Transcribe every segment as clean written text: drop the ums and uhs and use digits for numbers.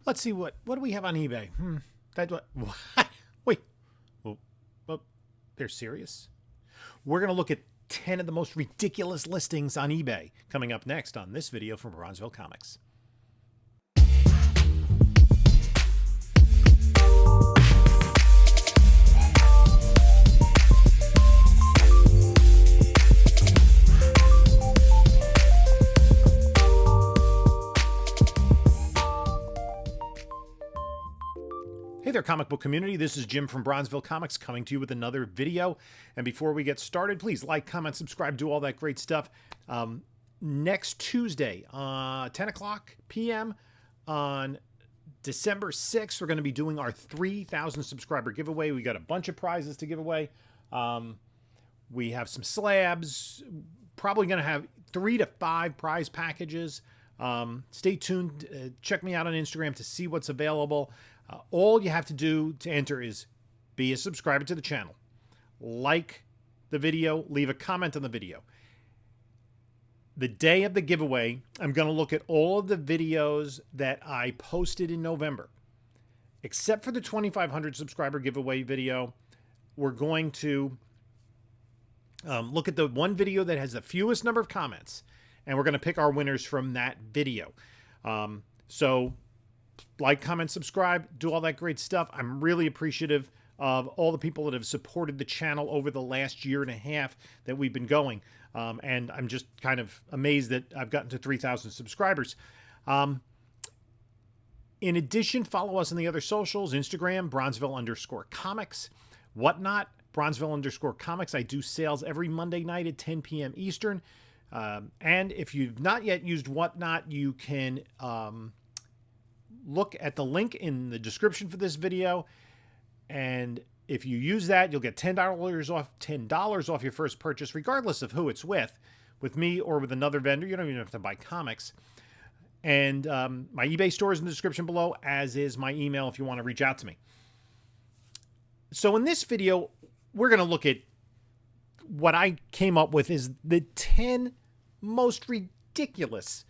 Let's see what do we have on eBay? That what? Wait. Well, they're serious. We're gonna look at 10 of the most ridiculous listings on eBay coming up next on this video from Bronzeville Comics. Hey there, comic book community. This is Jim from Bronzeville Comics coming to you with another video. And before we get started, please like, comment, subscribe, do all that great stuff. Next Tuesday, 10 o'clock p.m. on December 6th, we're going to be doing our 3,000 subscriber giveaway. We got a bunch of prizes to give away. We have some slabs, probably going to have 3 to 5 prize packages. Stay tuned. Check me out on Instagram to see what's available. All you have to do to enter is be a subscriber to the channel, like the video, leave a comment on the video. The day of the giveaway, I'm going to look at all of the videos that I posted in November. Except for the 2,500 subscriber giveaway video, we're going to look at the one video that has the fewest number of comments, and we're going to pick our winners from that video. So like, comment, subscribe, do all that great stuff. I'm really appreciative of all the people that have supported the channel over the last year and a half that we've been going. And I'm just kind of amazed that I've gotten to 3,000 subscribers. In addition, follow us on the other socials, Instagram, Bronzeville_comics, Whatnot, Bronzeville_comics. I do sales every Monday night at 10 p.m. Eastern. And if you've not yet used Whatnot, you can look at the link in the description for this video, and if you use that, you'll get $10 off your first purchase, regardless of who it's with me or with another vendor. You don't even have to buy comics. And my eBay store is in the description below, as is my email if you want to reach out to me. So in this video, we're going to look at what I came up with is the 10 most ridiculous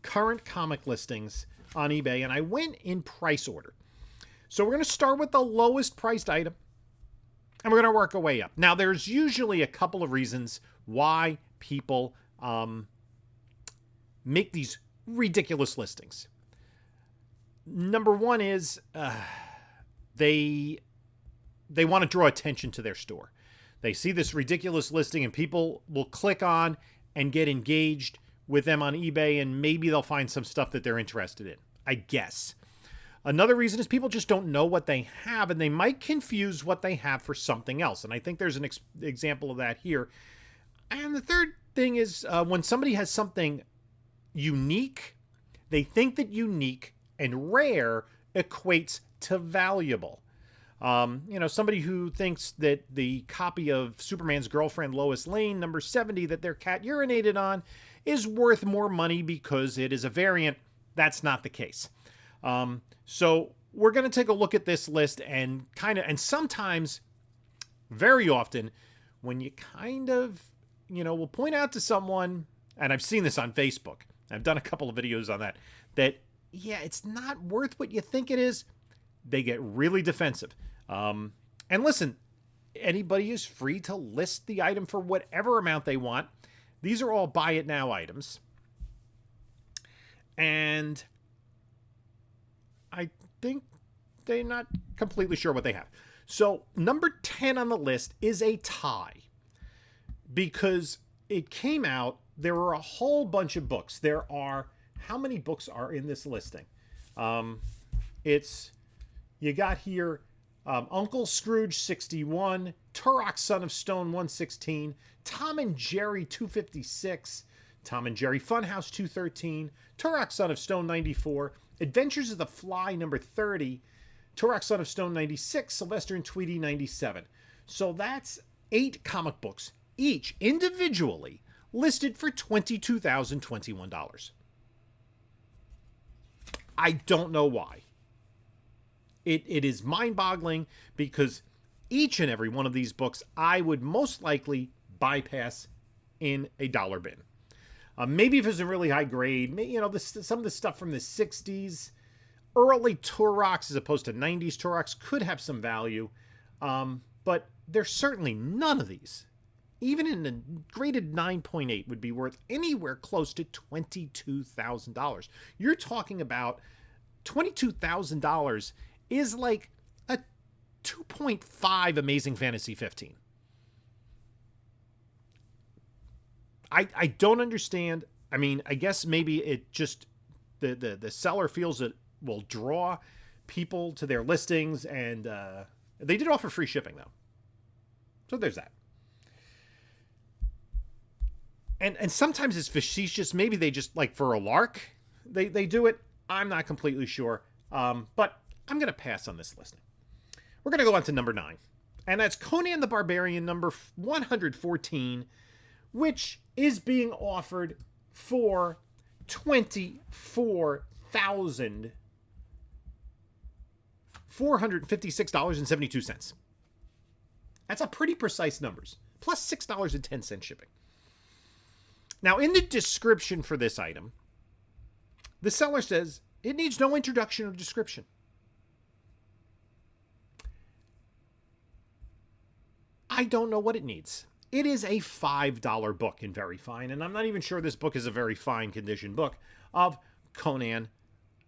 current comic listings on eBay, and I went in price order. So we're going to start with the lowest priced item, and we're going to work our way up. Now, there's usually a couple of reasons why people make these ridiculous listings. Number one is they want to draw attention to their store. They see this ridiculous listing, and people will click on and get engaged with them on eBay, and maybe they'll find some stuff that they're interested in, I guess. Another reason is people just don't know what they have, and they might confuse what they have for something else. And I think there's an example of that here. And the third thing is when somebody has something unique, they think that unique and rare equates to valuable. Somebody who thinks that the copy of Superman's girlfriend Lois Lane, number 70, that their cat urinated on is worth more money because it is a variant. That's not the case. So we're going to take a look at this list and sometimes, very often, when you will point out to someone, and I've seen this on Facebook, I've done a couple of videos on that, yeah, it's not worth what you think it is, they get really defensive. And listen, anybody is free to list the item for whatever amount they want. These are all buy it now items. And I think they're not completely sure what they have. So number 10 on the list is a tie, because it came out, there were a whole bunch of books. How many books are in this listing? You got here Uncle Scrooge 61, Turok Son of Stone 116, Tom and Jerry 256, Tom and Jerry Funhouse 213, Turok Son of Stone 94, Adventures of the Fly number 30, Turok Son of Stone 96, Sylvester and Tweety 97. So that's 8 comic books, each individually listed for $22,021. I don't know why. It is mind-boggling, because each and every one of these books I would most likely bypass in a dollar bin. Maybe if it's a really high grade, some of the stuff from the 60s, early Turok as opposed to 90s Turoks could have some value, but there's certainly none of these. Even in a graded 9.8 would be worth anywhere close to $22,000. You're talking about $22,000 is like a 2.5 Amazing Fantasy 15. I don't understand. I mean, I guess maybe it just the seller feels it will draw people to their listings, and they did offer free shipping though. So there's that. And sometimes it's facetious. Maybe they just, like, for a lark, they do it. I'm not completely sure. But I'm going to pass on this listing. We're going to go on to number 9. And that's Conan the Barbarian number 114, which is being offered for $24,456.72. That's a pretty precise numbers. Plus $6.10 shipping. Now, in the description for this item, the seller says it needs no introduction or description. I don't know what it needs. It is a $5 book in very fine, and I'm not even sure this book is a very fine condition book, of Conan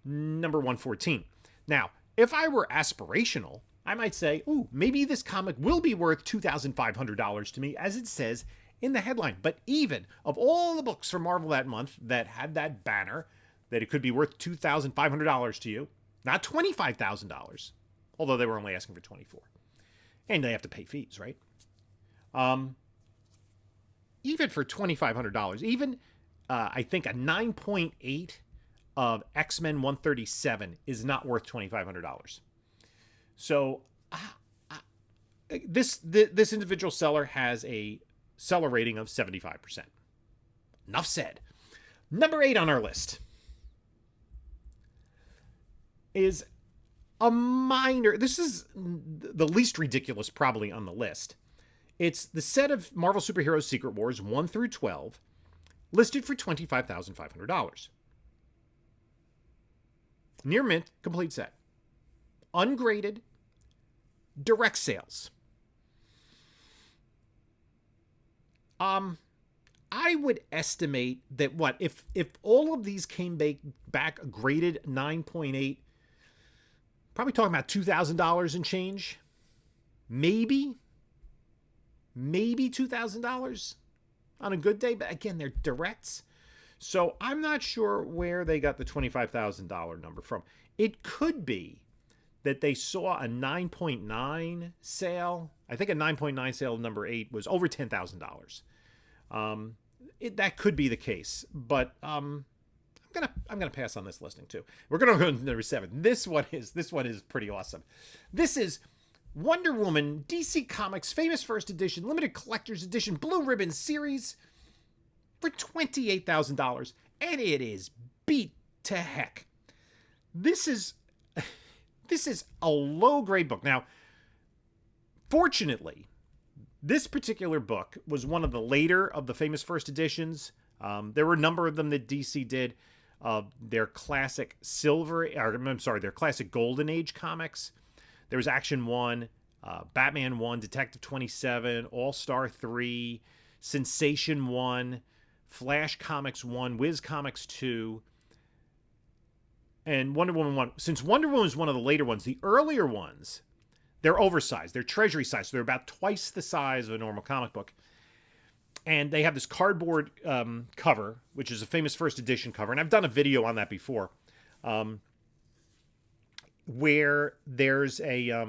number 114. Now, if I were aspirational, I might say, ooh, maybe this comic will be worth $2,500 to me, as it says in the headline. But even of all the books from Marvel that month that had that banner that it could be worth $2,500 to you, not $25,000, although they were only asking for $24,000, and they have to pay fees, right? Even for $2,500, even I think a 9.8 of X-Men 137 is not worth $2,500. So this individual seller has a seller rating of 75%. Enough said. Number 8 on our list is a minor. This is the least ridiculous probably on the list. It's the set of Marvel Superheroes Secret Wars 1 through 12, listed for $25,500. Near mint, complete set. Ungraded, direct sales. I would estimate that if all of these came back graded 9.8, probably talking about $2,000 and change. Maybe $2,000 on a good day, but again, they're directs. So I'm not sure where they got the $25,000 number from. It could be that they saw a 9.9 sale. I think a 9.9 sale of number 8 was over $10,000. That could be the case, but I'm gonna pass on this listing too. We're gonna go to number 7. This one is pretty awesome. This is Wonder Woman DC Comics Famous First Edition Limited Collector's Edition Blue Ribbon Series for $28,000, and it is beat to heck. This is a low grade book. Now, fortunately, this particular book was one of the later of the Famous First Editions. There were a number of them that DC did. Their classic their classic Golden Age comics. There was Action 1, Batman 1, Detective 27, All-Star 3, Sensation 1, Flash Comics 1, Wiz Comics 2, and Wonder Woman 1. Since Wonder Woman was one of the later ones, the earlier ones, they're oversized. They're treasury size, so they're about twice the size of a normal comic book. And they have this cardboard cover, which is a Famous First Edition cover, and I've done a video on that before, where there's a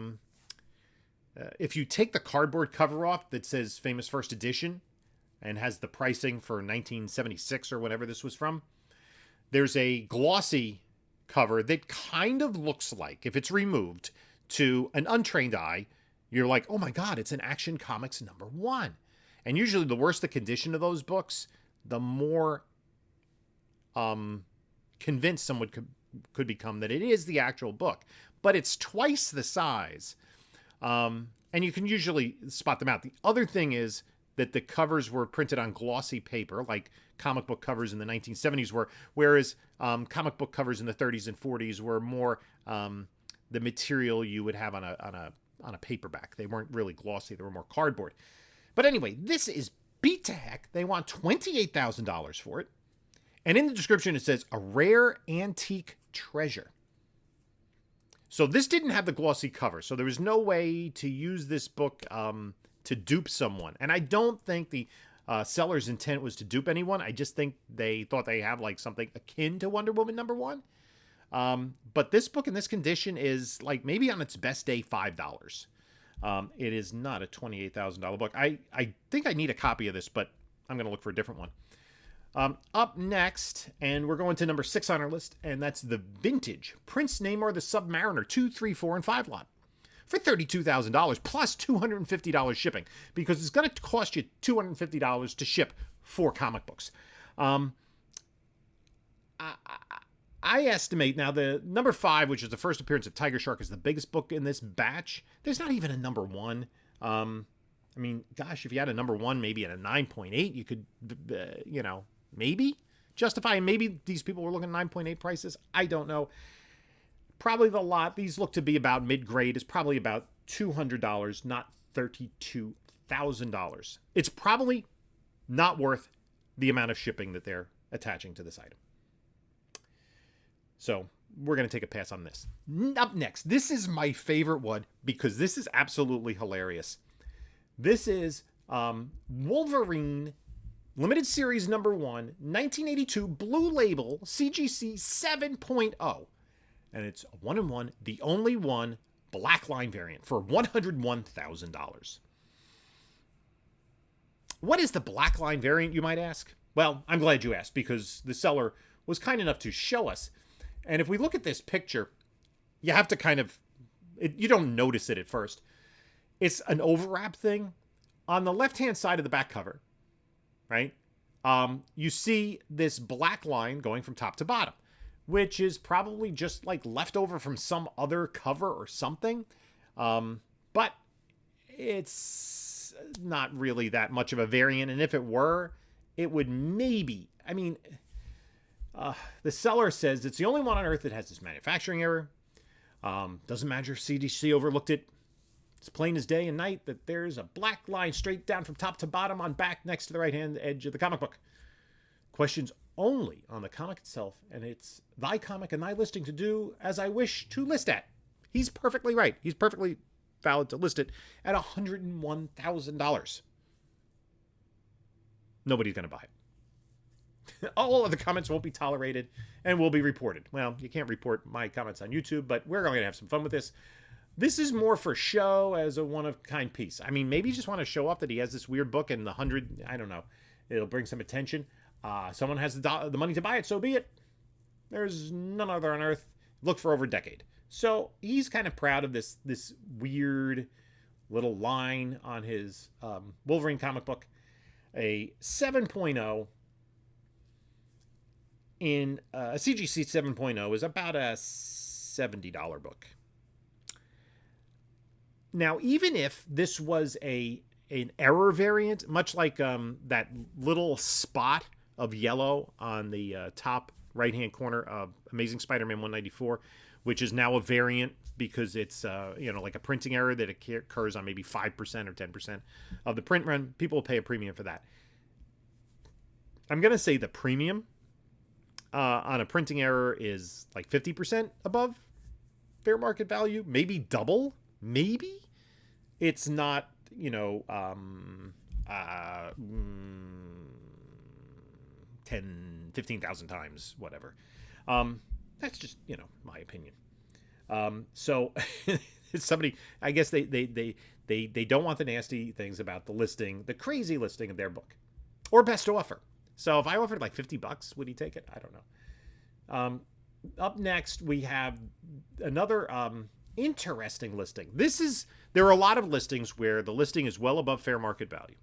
if you take the cardboard cover off that says Famous First Edition and has the pricing for 1976 or whatever this was from, there's a glossy cover that kind of looks like, if it's removed, to an untrained eye, you're like, oh my God, it's an Action Comics number 1. And usually the worse the condition of those books, the more convinced someone could become that it is the actual book. But it's twice the size. And you can usually spot them out. The other thing is that the covers were printed on glossy paper, like comic book covers in the 1970s were, whereas comic book covers in the 30s and 40s were more the material you would have on a paperback. They weren't really glossy; they were more cardboard. But anyway, this is beat to heck. They want $28,000 for it, and in the description it says a rare antique treasure. So this didn't have the glossy cover, so there was no way to use this book to dupe someone. And I don't think the seller's intent was to dupe anyone. I just think they thought they have like something akin to Wonder Woman #1. But this book in this condition is like maybe on its best day $5. It is not a $28,000 book. I think I need a copy of this, but I'm going to look for a different one. Up next, and we're going to number 6 on our list, and that's the vintage Prince Namor the Submariner 2, 3, 4, and 5 lot for $32,000 plus $250 shipping, because it's going to cost you $250 to ship 4 comic books. I estimate now the number 5, which is the first appearance of Tiger Shark, is the biggest book in this batch. There's not even a number 1. I mean, gosh, if you had a number 1, maybe at a 9.8, you could, maybe justify. And maybe these people were looking at 9.8 prices. I don't know. Probably the lot, these look to be about mid-grade, is probably about $200, not $32,000. It's probably not worth the amount of shipping that they're attaching to this item. So we're going to take a pass on this. Up next, this is my favorite one because this is absolutely hilarious. This is Wolverine Limited Series number 1, 1982 Blue Label CGC 7.0. And it's a 1-in-1, the only one, black line variant for $101,000. What is the black line variant, you might ask? Well, I'm glad you asked, because the seller was kind enough to show us. And if we look at this picture, you have to kind of, you don't notice it at first. It's an overwrap thing. On the left-hand side of the back cover, right, you see this black line going from top to bottom, which is probably just like leftover from some other cover or something. But it's not really that much of a variant. And if it were, it would maybe, the seller says it's the only one on Earth that has this manufacturing error. Doesn't matter if CGC overlooked it. It's plain as day and night that there's a black line straight down from top to bottom on back next to the right-hand edge of the comic book. Questions only on the comic itself, and it's thy comic and thy listing to do as I wish to list at. He's perfectly right. He's perfectly valid to list it at $101,000. Nobody's going to buy it. All of the comments won't be tolerated and will be reported. Well, you can't report my comments on YouTube, but we're going to have some fun with this. This is more for show as a one-of-kind piece. I mean, maybe you just want to show off that he has this weird book and the 100, I don't know, it'll bring some attention. Someone has the money to buy it, so be it. There's none other on Earth. Look for over a decade. So he's kind of proud of this weird little line on his Wolverine comic book. A 7.0 in a CGC 7.0 is about a $70 book. Now, even if this was an error variant, much like that little spot of yellow on the top right-hand corner of Amazing Spider-Man 194, which is now a variant because it's like a printing error that occurs on maybe 5% or 10% of the print run, people will pay a premium for that. I'm going to say the premium on a printing error is like 50% above fair market value, maybe double. Maybe it's not, 15,000 times, whatever. That's just, my opinion. So somebody, I guess they don't want the nasty things about the listing, the crazy listing of their book or best offer. So if I offered like $50, would he take it? I don't know. Up next, we have another, interesting listing. There are a lot of listings where the listing is well above fair market value,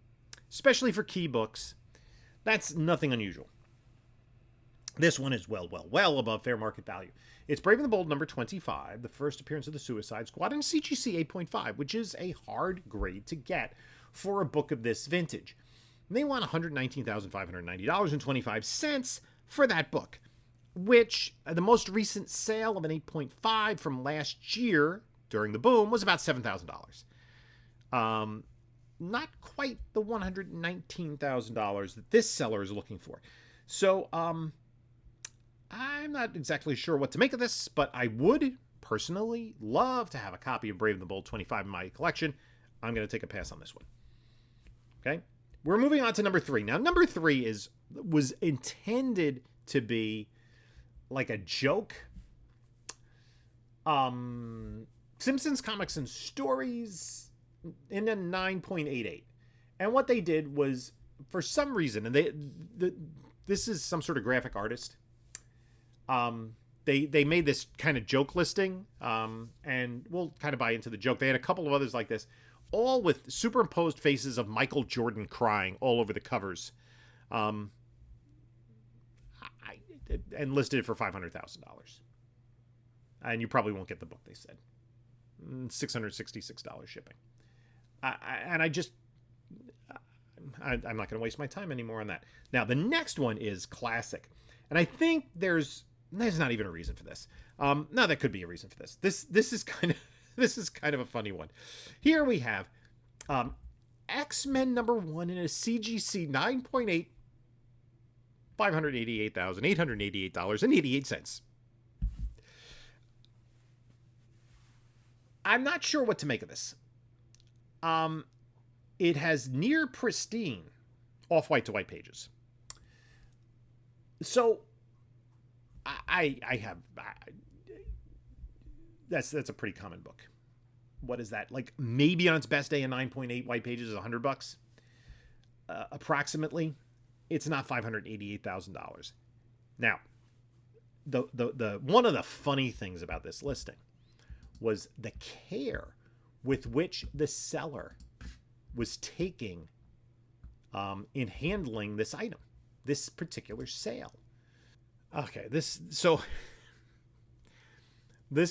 especially for key books. That's nothing unusual. This one is well above fair market value. It's Brave and the Bold number 25, the first appearance of the Suicide Squad, in CGC 8.5, which is a hard grade to get for a book of this vintage. And they want $119,590.25 for that book, which the most recent sale of an 8.5 from last year during the boom was about $7,000. Not quite the $119,000 that this seller is looking for. So I'm not exactly sure what to make of this, but I would personally love to have a copy of Brave and the Bold 25 in my collection. I'm going to take a pass on this one. Okay, we're moving on to number 3. Now, number 3 was intended to be like a joke. Simpsons Comics and Stories in a 9.88. And what they did was, for some reason, and this is some sort of graphic artist, they made this kind of joke listing, and we'll kind of buy into the joke. They had a couple of others like this, all with superimposed faces of Michael Jordan crying all over the covers, and listed it for $500,000. And you probably won't get the book, they said. $666 shipping. I'm not going to waste my time anymore on that. Now, the next one is classic. And I think there's not even a reason for this. No, there could be a reason for this. This is kind of a funny one. Here we have X-Men #1 in a CGC 9.8, $588,888.88. I'm not sure what to make of this. It has near pristine off-white to white pages. So that's a pretty common book. What is that? Like, maybe on its best day, a 9.8 white pages is $100, approximately. It's not $588,000. Now, the one of the funny things about this listing was the care with which the seller was taking in handling this item, this particular sale. Okay, this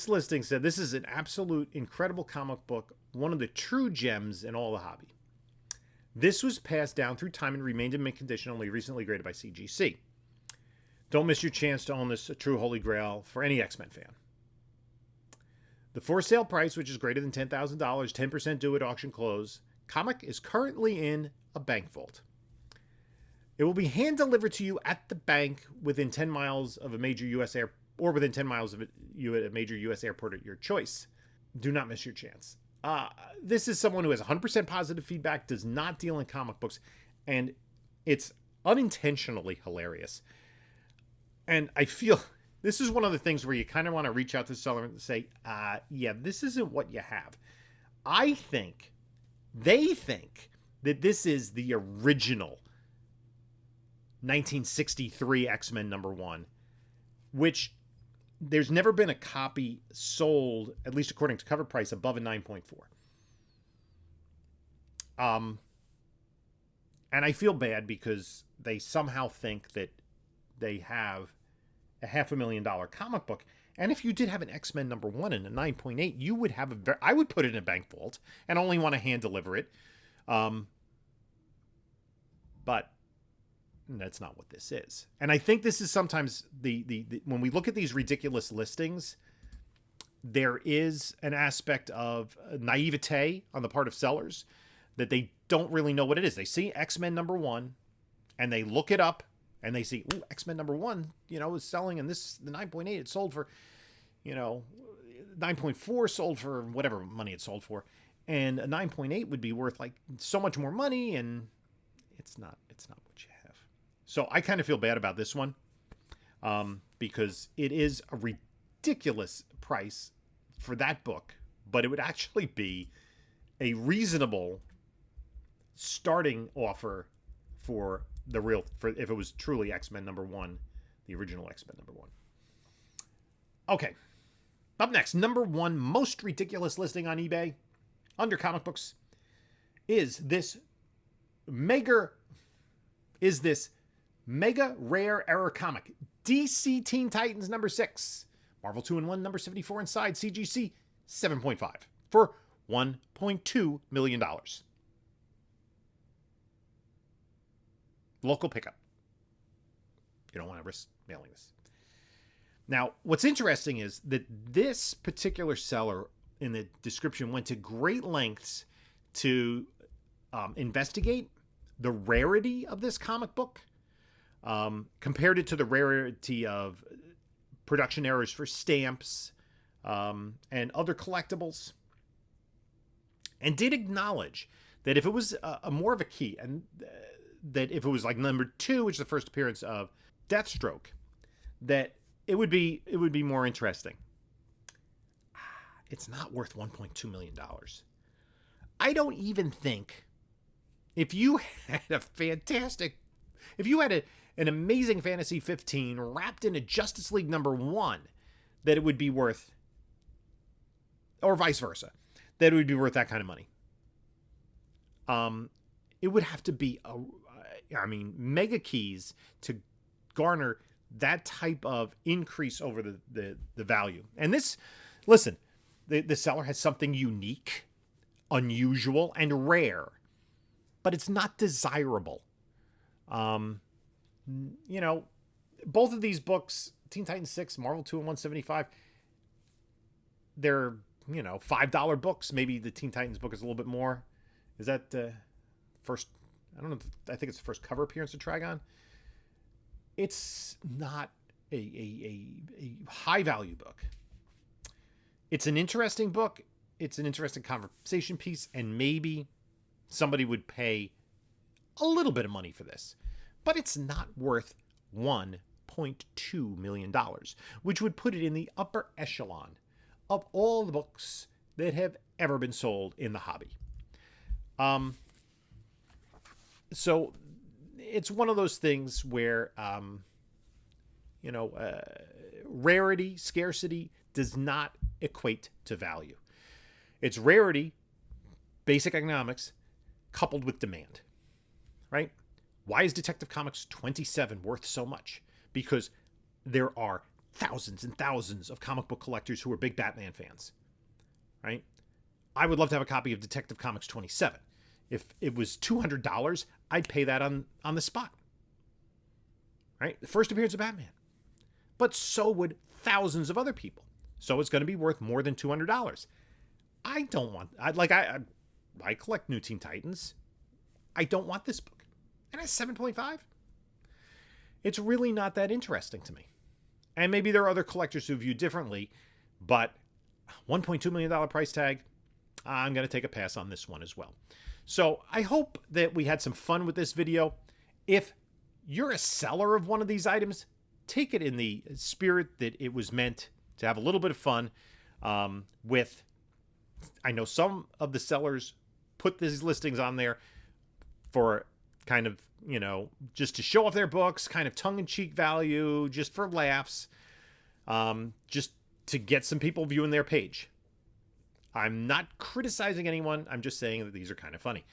listing said this is an absolute incredible comic book, one of the true gems in all the hobby. This was passed down through time and remained in mint condition, only recently graded by CGC. Don't miss your chance to own this true holy grail for any X-Men fan. The for sale price, which is greater than $10,000, 10% due at auction close. Comic is currently in a bank vault. It will be hand delivered to you at the bank within 10 miles of a major U.S. airport, or within 10 miles of you at a major U.S. airport at your choice. Do not miss your chance. This is someone who has 100% positive feedback, does not deal in comic books, and it's unintentionally hilarious. And I feel this is one of the things where you kind of want to reach out to the seller and say, yeah, this isn't what you have. They think that this is the original 1963 X-Men #1, which there's never been a copy sold, at least according to cover price, above a 9.4. And I feel bad because they somehow think that they have a $500,000 comic book. And if you did have an X-Men #1 and a 9.8, you would have I would put it in a bank vault and only want to hand deliver it. But that's not what this is. And I think this is sometimes the when we look at these ridiculous listings, there is an aspect of naivete on the part of sellers that they don't really know what it is. They see X-Men #1 and they look it up and they see, ooh, X-Men #1, is selling, and the 9.8 it sold for, 9.4 sold for whatever money it sold for, and a 9.8 would be worth like so much more money, and it's not what you have. So I kind of feel bad about this one, because it is a ridiculous price for that book, but it would actually be a reasonable starting offer for if it was truly X-Men #1, the original X-Men #1. Okay. Up next, #1 most ridiculous listing on eBay under comic books is this mega rare error comic, DC Teen Titans #6, Marvel 2-in-1 #74 inside, CGC 7.5 for $1.2 million. Local pickup. You don't want to risk mailing this. Now, what's interesting is that this particular seller in the description went to great lengths to investigate the rarity of this comic book, compared it to the rarity of production errors for stamps and other collectibles, and did acknowledge that if it was more of a key, and that if it was like number 2, which is the first appearance of Deathstroke, that it would be more interesting. It's not worth $1.2 million. I don't even think, if you had an amazing Fantasy 15 wrapped in a Justice League number 1, that it would be worth, or vice versa, that it would be worth that kind of money. It would have to be mega keys to garner that type of increase over the value. And this, listen, the seller has something unique, unusual, and rare, but it's not desirable. Both of these books, Teen Titans 6, Marvel 2 and 175, they're, $5 books. Maybe the Teen Titans book is a little bit more. Is that first? I don't know. I think it's the first cover appearance of Trigon. It's not a high value book. It's an interesting book. It's an interesting conversation piece, and maybe somebody would pay a little bit of money for this, but it's not worth $1.2 million, which would put it in the upper echelon of all the books that have ever been sold in the hobby. So it's one of those things where, rarity, scarcity does not equate to value. It's rarity, basic economics, coupled with demand, right? Why is Detective Comics 27 worth so much? Because there are thousands and thousands of comic book collectors who are big Batman fans, right? I would love to have a copy of Detective Comics 27. If it was $200, I'd pay that on the spot, right? The first appearance of Batman. But so would thousands of other people. So it's going to be worth more than $200. I don't want, I collect New Teen Titans. I don't want this book. And it's 7.5. It's really not that interesting to me. And maybe there are other collectors who view differently, but $1.2 million price tag, I'm going to take a pass on this one as well. So I hope that we had some fun with this video. If you're a seller of one of these items, take it in the spirit that it was meant to have a little bit of fun with. I know some of the sellers put these listings on there for kind of, just to show off their books, kind of tongue-in-cheek value, just for laughs, just to get some people viewing their page. I'm not criticizing anyone. I'm just saying that these are kind of funny.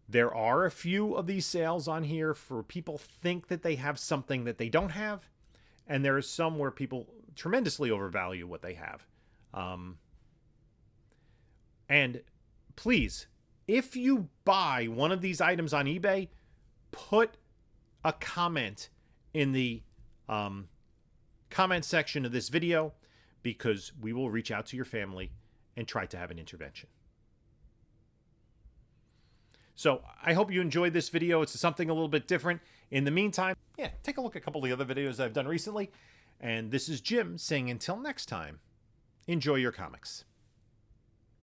There are a few of these sales on here for people think that they have something that they don't have. And there are some where people tremendously overvalue what they have. And please, if you buy one of these items on eBay, put a comment in the comment section of this video, because we will reach out to your family and try to have an intervention. So I hope you enjoyed this video. It's something a little bit different. In the meantime, take a look at a couple of the other videos I've done recently. And this is Jim saying until next time, enjoy your comics.